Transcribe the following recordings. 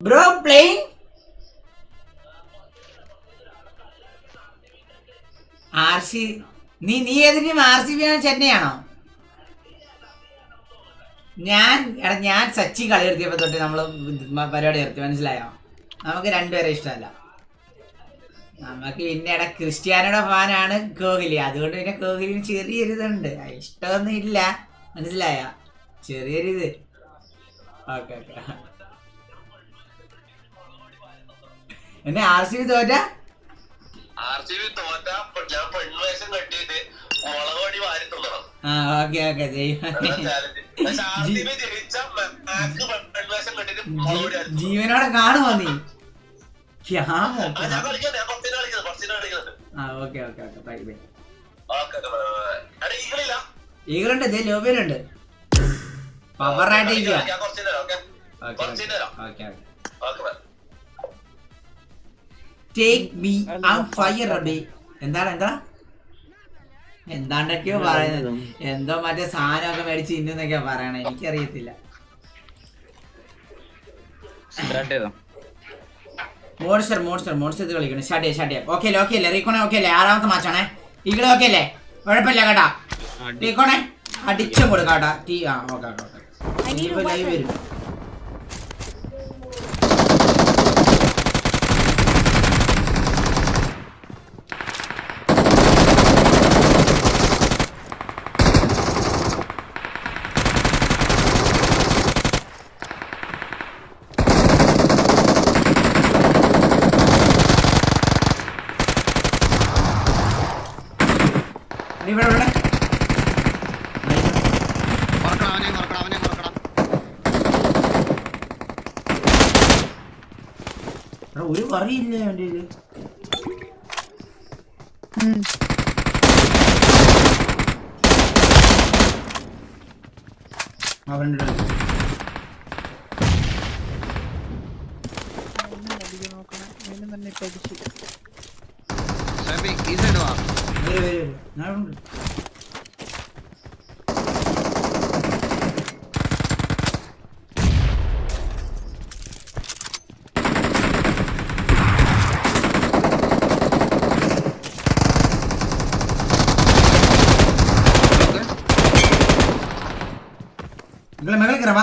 Bro playing R C നീ ഏത് team? R C B ആണോ ചെന്നൈയാണോ? ഞാൻ സച്ചി കളി നിർത്തിയപ്പോ തൊട്ട് നമ്മള് പരിപാടി നിർത്തി, മനസ്സിലായോ? നമുക്ക് രണ്ടുപേരെ ഇഷ്ടമല്ല. നമുക്ക് പിന്നെ ക്രിസ്ത്യാനോയുടെ ഫാനാണ് കോഹ്ലി, അതുകൊണ്ട് പിന്നെ കോഹ്ലിന് ചെറിയൊരിതുണ്ട്, ഇഷ്ടമൊന്നും ഇല്ല, മനസ്സിലായ? ചെറിയൊരിത്. Okay okay. എന്നെ ആർ സി ബി തോറ്റ ഓക്കെ ഓക്കെ. ജീവനോടെ കാണുമോ നീ? Okay okay okay. Bye bye. ഈഗിളുണ്ട്, ഇതേ ലോബിയിലുണ്ട്, പവറായിട്ട് ഇരിക്കുക. എന്താണ്ടൊക്കെയോ പറയുന്നത്, എന്തോ മറ്റേ സാധനമൊക്കെ മേടിച്ച് ഇന്നൊക്കെയാ പറയണേ, എനിക്കറിയത്തില്ല. മോൺസ്റ്റർ ഇത് കളിക്കണം. സ്റ്റാർട്ട് ചെയ്യാം. ഓക്കെ അല്ലേ റീക്കോണെ? ഓക്കെ അല്ലേ? 6ാമത്തെ മാച്ചാണേ. ഈകളെ ഓക്കെ അല്ലേ? കുഴപ്പമില്ല കേട്ടാ. റീക്കോണെ അടിച്ചും കൊടുക്കാട്ടാ. ഓക്കെ ലൈവ് വരും. ഒരു വറിയില്ലേ അവൻ്റെ? അവൻ്റെ മകളെ കയറാ.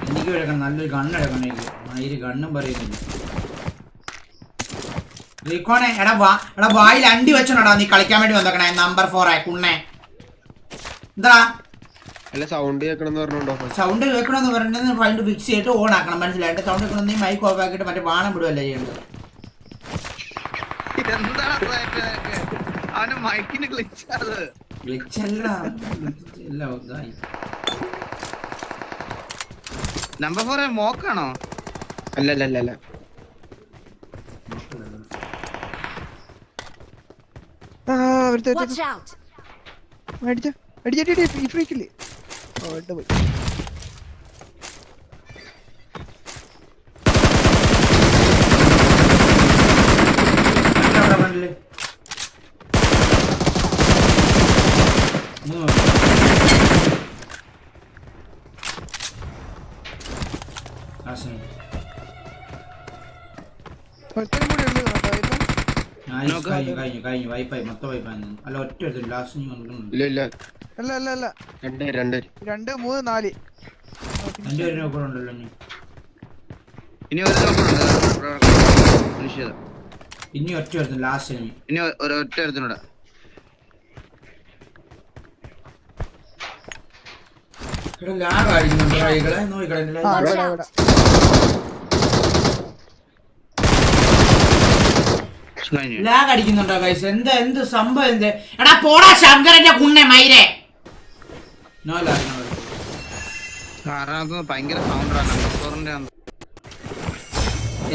എനിക്ക് എടുക്കണം, നല്ലൊരു ഗണ്ണെടുക്കണം. എനിക്ക് ഗണ്ണും പറയുന്നില്ല. റീക്കോണെ എടാ വായിൽ അണ്ടി വെച്ചോടാ നീ കളിക്കാൻ വേണ്ടി വന്നേക്കണേ. നമ്പർ 4 കുണ്ണേ എന്താ സൗണ്ട് കേൾക്കണമെന്ന് പറഞ്ഞിട്ട് ഫൈൻഡ് ഫിക്സ് ചെയ്തിട്ട് ഓൺ ആക്കണം, മനസ്സിലായിട്ട്? സൗണ്ട് കേൾക്കണം. നീ മൈക്ക് ഓഫ് ആക്കിയിട്ട് മറ്റേ ബാണം വിടുവല്ലേ ചെയ്യേണ്ടത്. നമ്പർ 4 മോക്കാണോ? അല്ല കഴിഞ്ഞു വൈപ്പായി, മൊത്തം വൈപ്പായി. അല്ല ഒറ്റ ലാസ്റ്റ് ഇനി ഒറ്റ ലാസ്റ്റ് ഇനി ഒറ്റ ഒരുത്തനൂടെ. ലാഗ് അടിക്കുന്നുണ്ട് നോക്കിക്കളെ. കഴിഞ്ഞു. ലാഗ് അടിക്കുന്നുണ്ടോ ഗൈസ്? എന്ത് സംഭവം എന്ത്? എടാ പോടാ ശങ്കരന്റെ കുണ്ണെ മൈരെ. No lag. കാരണം അത് ഭയങ്കര സൗണ്ടാണ്. നമ്പർ 4ന്റെ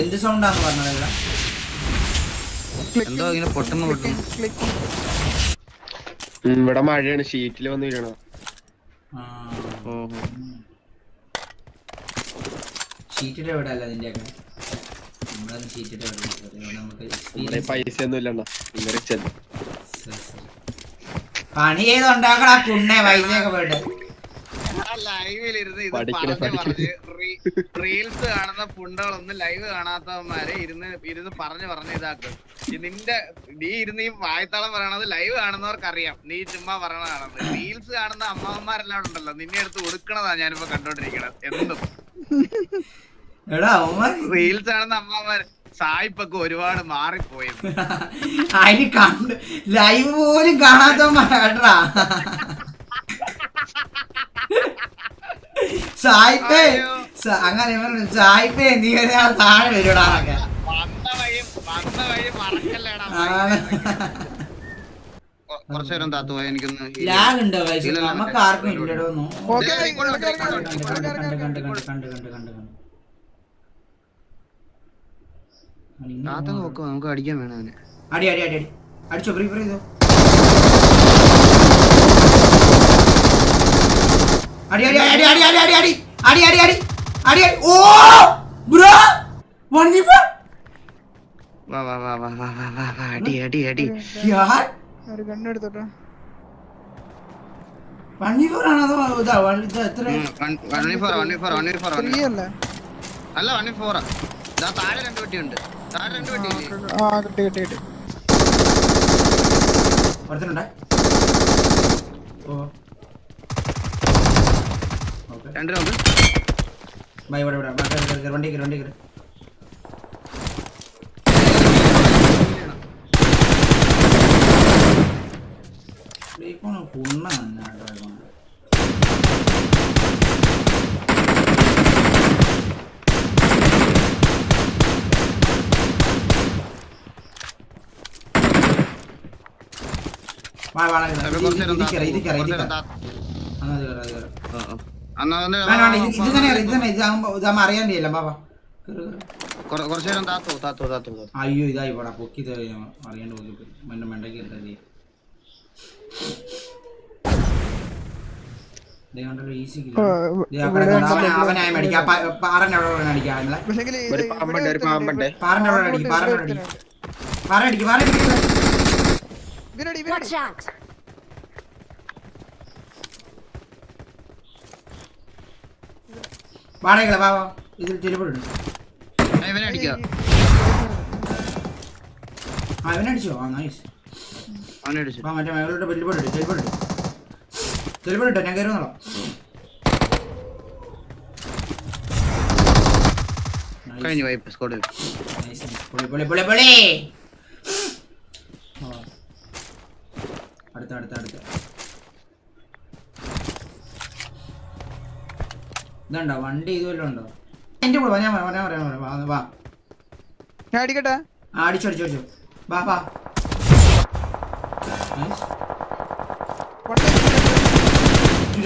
എന്ത് സൗണ്ടാന്ന് പറഞ്ഞത്? എന്തോ ഇങ്ങനെ പൊട്ടുന്നു. ഇവിടെ മഴയാണ്, ഷീറ്റിൽ വന്ന് വീഴണം. ഷീറ്റിട്ട് എവിടെ അല്ല നിന്റെയൊക്കെ? നമ്മളൊന്നും ഷീറ്റിട്ട് നമുക്ക് പൈസ ഒന്നും ഇല്ലണ്ണ. പണി ചെയ്തുണ്ടാക്കണ കുണ്ണെ പൈസയൊക്കെ പോയിട്ട്. ലൈവിലിരുന്ന് ഇത് പറഞ്ഞ് റീൽസ് കാണുന്ന പുണ്ടകളൊന്നും ലൈവ് കാണാത്തവന്മാരെ ഇരുന്ന് പറഞ്ഞ് ഇതാക്കും. നീ ഇരുന്ന് ഈ വായ്ത്താളം പറയണത് ലൈവ് കാണുന്നവർക്ക് അറിയാം, നീ ചുമ്മാ പറയണതാണെന്ന്. റീൽസ് കാണുന്ന അമ്മമാരെല്ലാം ഉണ്ടല്ലോ, നിന്നെ എടുത്ത് ഒടുക്കണതാ ഞാനിപ്പോ കണ്ടോണ്ടിരിക്കണത്. എന്നും റീൽസ് കാണുന്ന അമ്മമാര് സായിപ്പൊക്കെ ഒരുപാട് മാറിപ്പോയത്. അതിന് കണ്ട് ലൈവ് പോലും കാണാത്തവന്മാരാ സായിപ്പേ. അങ്ങനെ സായിപ്പേ നീ താഴെ വരുടാന്നൊക്കെ. കുറച്ചേരം താത്തു പോയി. എനിക്കൊന്ന് ലാഗ് ഉണ്ടോ നമുക്ക് ആർക്കും ഇല്ലടോ? താത്ത നോക്കുക, നമുക്ക് അടിക്കാൻ വേണം അവന്. അടി അടി അടി അടി അടിച്ചോ, ബ്രീ ചെയ്തോ. അടി അടി അടി അടി അടി അടി അടി അടി അടി അടി അടി. ഓ ബ്രോ 1v4. വാ വാ വാ വാ വാ വാ വാ വാ അടി അടി അടി. യാർ ഒരു ഗണ്ണ് എടുത്തോട്ടോ. 1v4 ആണോ അതോ ഇതാ എത്ര? 1v4 3 അല്ലേ? അല്ല 1v4. താഴെ 2 വെട്ടിയുണ്ട്. താഴെ 2 വെട്ടി. ആ കിട്ടി കിട്ടി കിട്ടി. ഒരുത്തനുണ്ട്. ഓ ഓക്കേ 2 ഉണ്ട്. ബൈ ഇവിടെ വണ്ടി കയറി. കുണ്ണ അറിയാണ്ടില്ല ബാബാ. അയ്യോ ഇതായി പോടാ പൊക്കി അറിയാണ്ട് പോയി മെണ്ടയ്ക്ക് എടുത്താൽ അവനായി മേടിക്കാം. പാറന്റെ അവിടെ അടിക്കാം. വാടകളെ ബാബാ ഇതിൽ ചെരുപ്പുണ്ട്. അവനടിച്ചോ? ആ നൈസ്. മറ്റേ മേലോട്ട് ചെരുപ്പിട്ടോ ഞാൻ കയറുന്നോ? അടുത്ത ഇതുണ്ടോ വണ്ടി? ഇതുവല്ലോ ഉണ്ടോ? എന്റെ കൂടെ ഞാൻ പറയാൻ വാ. ഞാൻ അടിക്കട്ടെ. അടിച്ചോ വാ.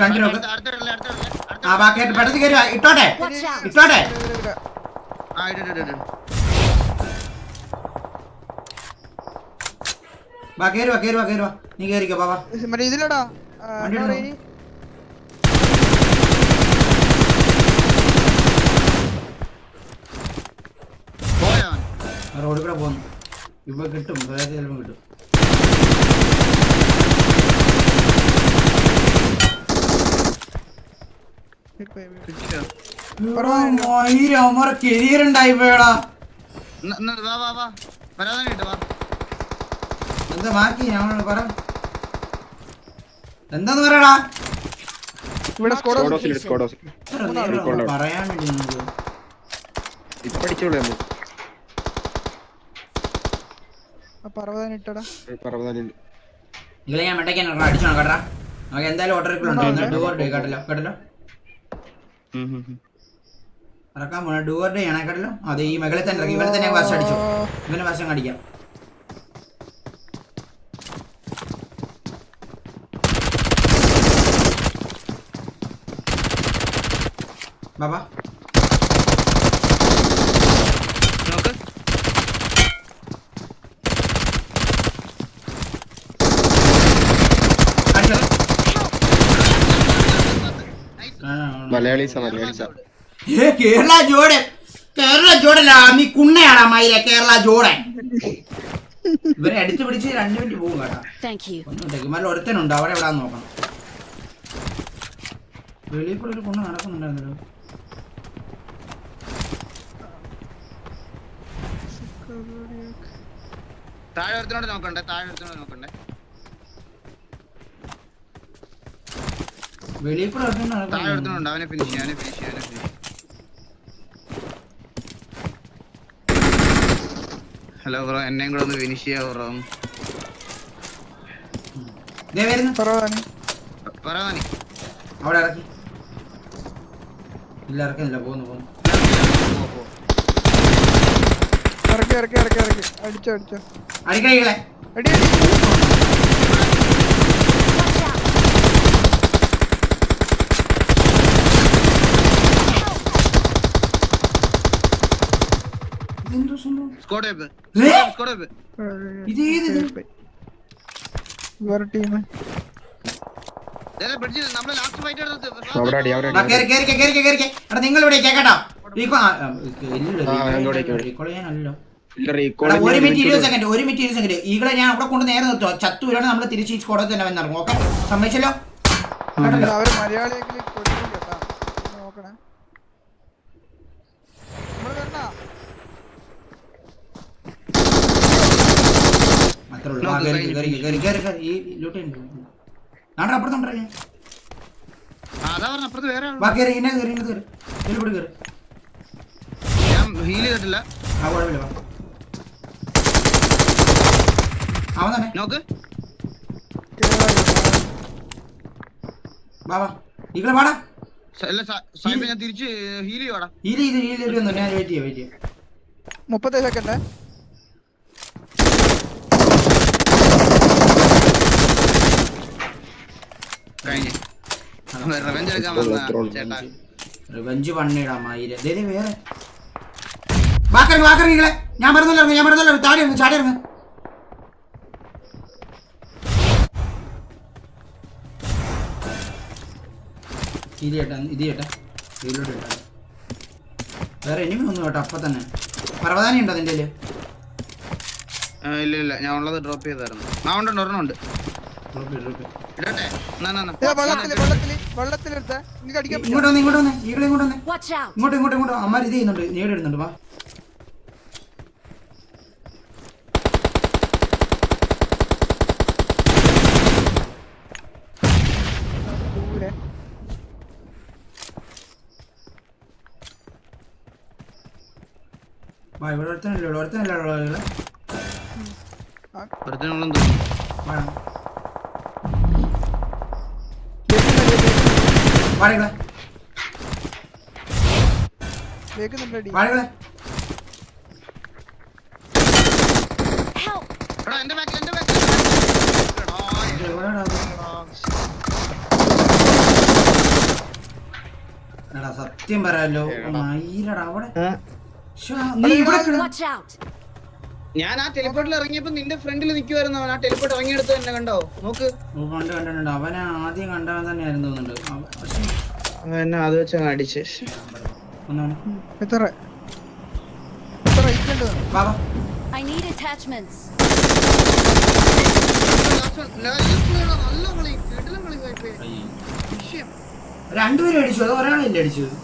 രണ്ട് നോക്ക്. പെട്ടെന്ന് കയറി ഇട്ടോട്ടെ. വാ കയറുവാ. നീ കയറിക്കോ ബാബാ. മറ്റേ ഇതിലടാ റോഡിൽ കൂടെ പോകുന്നു. ഇപ്പൊ കിട്ടും, ചിലപ്പോൾ കിട്ടും. കരിയർ ഉണ്ടായി പോയടാ. എന്താ മാറ്റി ഞാൻ പറ. എന്താന്ന് പറയടാ? പറയാൻ വേണ്ടി നിങ്ങളെ ഞാൻ മെണ്ടയ്ക്കാൻ അടിച്ചോ കേട്ടാ. നമുക്ക് എന്തായാലും ഓട്ടോറിക്കുണ്ട്. കേട്ടല്ലോ ഇറക്കാൻ പോണ ഡൂവർ ഡേ ആണ് കേട്ടല്ലോ. അത് ഈ മകളെ തന്നെ ഇറങ്ങി. ഇവരെ തന്നെ വാശം അടിച്ചു. ഇവനെ വാശം അടിക്കാം. ബാബാ നോക്ക് അടിച്ചോ. മലയാളീസാ കേരള ജോഡൻ കേരള നീ കുണ്ണയാടാ മയിലെ കേരള ജോഡൻ. ഇവരെ അടുത്ത് പിടിച്ച് 2 മിനിറ്റ് പോകും കേട്ടാ. ഒന്നും മല്ല ഒരുത്തനുണ്ട് അവിടെ എവിടാന്ന് നോക്കണം. വെളിയിൽ കൂടെ ഒരു കുണ്ണ നടക്കുന്നുണ്ടായിരുന്നല്ലോ. താഴെ ഒരുത്തനോട് നോക്കണ്ടേ വെളിയിൽ കൂടെ ഒരുത്തൻ താഴെ നടക്കുന്നുണ്ട്. ഒരുത്തനുണ്ട്. അവനെ ഫിനിഷ് ചെയ്യാൻ ഹലോ ബ്രോ, എന്നെയും കൂടെ ഒന്ന് ഫിനിഷ് ചെയ്യാ ബ്രോ. ദേ വരുന്നു. കുറവാണ്. പറയാ നീ അവിടെ ഇറക്കി. ഇല്ല ഇറക്കുന്നില്ല. പോകുന്നു. ഇറക്കി അടിച്ചോ അടിക്കൈകളെ അടി സ്ക്വാഡ് വെപ്പ്. ഇത് ഏത് വേറെ ടീം. ബ്രിഡ്ജിൽ നമ്മളെ ലാസ്റ്റ് ഫൈറ്റ് അവിടെ അടി അവിടെ അടി എടാ നിങ്ങൾ ഇവിടെ കേട്ടോ. ഇല്ല റീകോൾ 1 മിനിറ്റ് 20 സെക്കൻഡ്. ഈകളെ ഞാൻ അവിടെ കൊണ്ട് നേരെ നിർത്തുക. ചത്തു വീഴാണ് നമ്മൾ തിരിച്ച് ഈ സ്കോഡിൽ തന്നെ വന്നിറങ്ങും. ഓക്കെ സമ്മതിച്ചല്ലോ. അവര് മലയാളിയെങ്കിലും കൊല്ലും കേട്ടാ. നോക്കണേ. നമ്മള് വരണ അത്രേ ഉള്ളൂ. ഈ ലൂട്ട് നാട്ടെ അപ്പുറത്തുണ്ടോ ഞാൻ. അതാ പറഞ്ഞ അപ്പുറത്ത് വേറെ ആള്. വാ കയറി കയറി ഞാൻ ഹീൽ ചെയ്തിട്ടില്ല. ആ കുഴപ്പമില്ല. വാ അവൻ തന്നെ നോക്ക് വാ ഈകളെ വാടാ. അല്ല സായിപ്പ്, ഞാൻ തിരിച്ച് ഹീൽ ചെയ്യുവാടാ. ഇത് ഞാൻ വെയിറ്റ് ചെയ്യാം 30 സെക്കൻഡ്. കഴിഞ്ഞ് റിവെഞ്ച് എടുക്കാൻ വന്ന ചേട്ടാ. റിവെഞ്ച് പണിയിടാം മയില്. വേറെ വാക്കറി ഈകളെ. ഞാൻ പറഞ്ഞല്ലോ ചാടി ഇറങ്ങ്. ഇത് ചേട്ടാ വേറെ എനിമി ഒന്നും കേട്ടോ. അപ്പൊ തന്നെ പർവ്വതാനി ഉണ്ടോ അതിൻ്റെ? ഇല്ല ഞാൻ ഉള്ളത് ഡ്രോപ്പ് ചെയ്തായിരുന്നു. ഉണ്ട് ഒരെണ്ണമുണ്ട്. ഇടട്ടെ വെള്ളത്തിലെടുത്ത നിങ്ങൾക്ക് അടിക്കാൻ ഇങ്ങോട്ട് വന്ന് ഈകളെ ഇങ്ങോട്ട് അമ്മാർ ഇത് ചെയ്യുന്നുണ്ട്. നേടിടുന്നുണ്ട്. വാ ദൂരെ. വാ ഇവിടെ ഒരുത്തനല്ലേ ഈകളെ. ഒരുത്തനുള്ളെന്ന് തോന്നുന്നു. വാഴകളെ കേൾക്കുന്നുണ്ടടി. വാഴകളെ എടാ എന്റെ ബാക്കിൽ എടാ സത്യം പറയാലോ മയിലടാ അവിടെ. നീ ഇവിടെ ഞാൻ ആ ടെലിപ്പോർട്ടിൽ ഇറങ്ങിയപ്പോ നിന്റെ ഫ്രണ്ടിൽ നിൽക്കുമായിരുന്നു. അവൻ ആ ടെലിപ്പോർട്ട് ഇറങ്ങിയെടുത്ത് തന്നെ കണ്ടോ? നോക്ക്. കണ്ടിട്ടുണ്ട്. അവനെ ആദ്യം കണ്ടവൻ തന്നെയായിരുന്നു തോന്നുന്നുണ്ട്. അവൻ അത് വെച്ച് അടിച്ച് എത്ര ബാബാ I need attachments. നല്ല കളി, കിടിലൻ കളി പോയപ്പോ. വിഷയം. രണ്ടുപേരും അടിച്ചു. അത് ഒരാളല്ലേ അടിച്ചത്?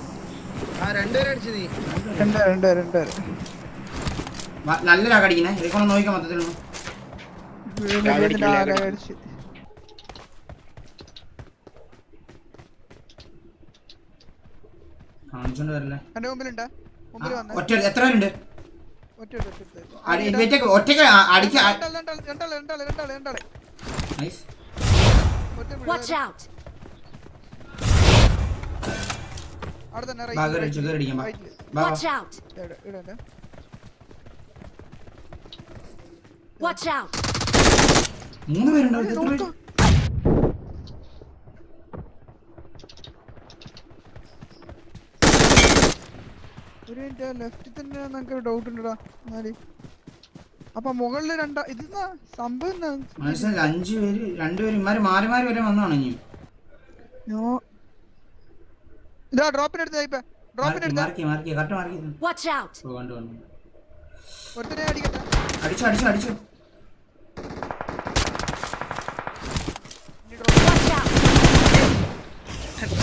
ആ രണ്ടുപേരും അടിച്ചു നീ. രണ്ട് നല്ല ലാഗ് അടിക്കുന്നേ. ഇതൊക്കെ നോക്കിക്കാൻ മൊത്തത്തിലൊന്നും. അടിച്ച് കാണിച്ചോണ്ട് വരല്ലേ. എന്റെ മുമ്പിലുണ്ടാ. മുമ്പിൽ വന്നേ. ഒറ്റ എത്ര പേരുണ്ട്? ഒറ്റ ഒറ്റക്ക് അടിക്കാൻ. നൈസ്. Watch out. അവിടെ തന്നെ ബാഗർ അടിച്ചു. കയറി അടിക്കാം. Watch out. Watch out. 3 പേരുണ്ടോ? എത്ര പേര്? ഒരു മിനിറ്റ് ലെഫ്റ്റിൽ തന്നെ നമുക്ക് ഡൗട്ട് ഉണ്ടടാ എന്നാല്. അപ്പൊ മുകളില് ഇതെന്നാ സംഭവം എന്നാ? മനസ്സിലായി 5 പേര് 2 പേര് ഇമാര് മാറി മാറി വരെ വന്നാണ് ഇനി. ഇതാ ഡ്രോപ്പിനെടുത്ത് ഡ്രോപ്പിനെടുത്ത മാർക്കി കറക്റ്റ് മാർക്കി. Watch out! ഓ കണ്ടു കണ്ടു. ഒരുത്തനെ അടിക്കട്ടെ. അടിച്ചു. Watch out!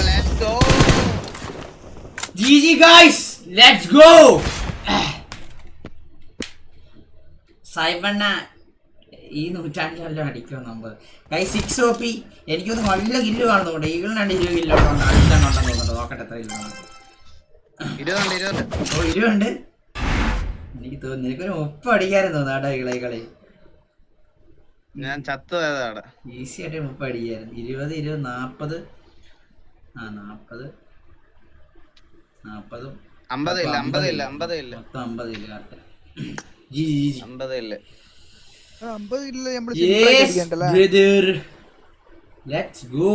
Let's go. GG guys, let's go. സൈബണ്ണ ഈ നൂറ്റാണ്ടിലെല്ലാം അടിക്കും നമ്മൾ. ഗൈസ് 6 OP എനിക്കൊന്ന് നല്ല കില്ല് കാണുന്നുണ്ട്. ഈഗിളിനാണ്ട് 20 കില്ല് ഉണ്ടോ അടുത്തുണ്ടെന്ന് തോന്നുന്നുണ്ട്. നോക്കട്ടെ എത്ര കില്ല് 20 ഉണ്ട്. എനിക്ക് തോന്നുന്നു എനിക്കൊരു 30 അടിക്കാനും തോന്നുന്നു ആടെ കളി ഞാൻ ചത്തതാണ്. ഈസി ആയിട്ട് 30 അടിക്കായിരുന്നു. 20 20 40 40 50 ഇല്ല മൊത്തം 50 ഇല്ല കറക്റ്റ്. ജി 50 ഇല്ല. 50 ഇല്ല നമ്മള് യെസ് ബ്രദർ ലെറ്റ്സ് ഗോ.